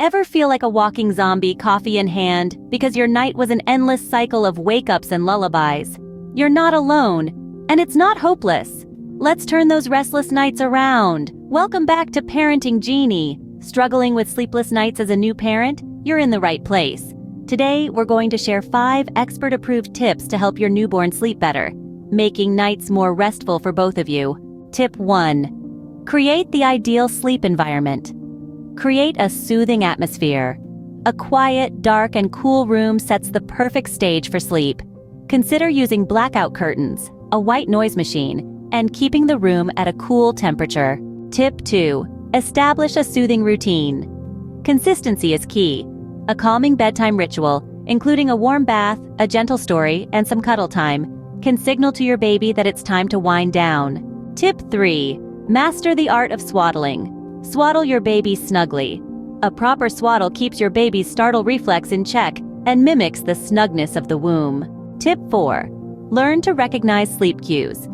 Ever feel like a walking zombie, coffee in hand, because your night was an endless cycle of wake-ups and lullabies? You're not alone, and it's not hopeless. Let's turn those restless nights around. Welcome back to Parenting Genie. Struggling with sleepless nights as a new parent? You're in the right place. Today, we're going to share 5 expert-approved tips to help your newborn sleep better, making nights more restful for both of you. Tip 1. Create the ideal sleep environment. Create a soothing atmosphere. A quiet, dark, and cool room sets the perfect stage for sleep. Consider using blackout curtains, a white noise machine, and keeping the room at a cool temperature. Tip 2. Establish a soothing routine. Consistency is key. A calming bedtime ritual, including a warm bath, a gentle story, and some cuddle time, can signal to your baby that it's time to wind down. Tip 3. Master the art of swaddling. Swaddle your baby snugly. A proper swaddle keeps your baby's startle reflex in check and mimics the snugness of the womb. Tip 4. Learn to recognize sleep cues.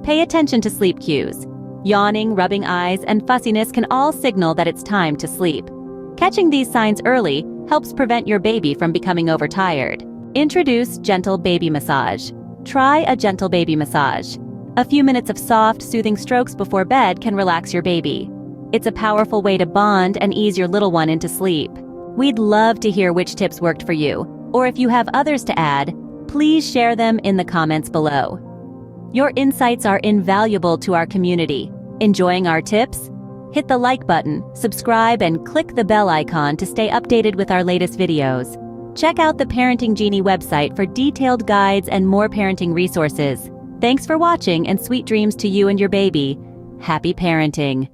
Pay attention to sleep cues. Yawning, rubbing eyes, and fussiness can all signal that it's time to sleep. Catching these signs early helps prevent your baby from becoming overtired. Introduce gentle baby massage. Try a gentle baby massage. A few minutes of soft, soothing strokes before bed can relax your baby. It's a powerful way to bond and ease your little one into sleep. We'd love to hear which tips worked for you, or if you have others to add, please share them in the comments below. Your insights are invaluable to our community. Enjoying our tips? Hit the like button, subscribe, and click the bell icon to stay updated with our latest videos. Check out the Parenting Genie website for detailed guides and more parenting resources. Thanks for watching, and sweet dreams to you and your baby. Happy parenting.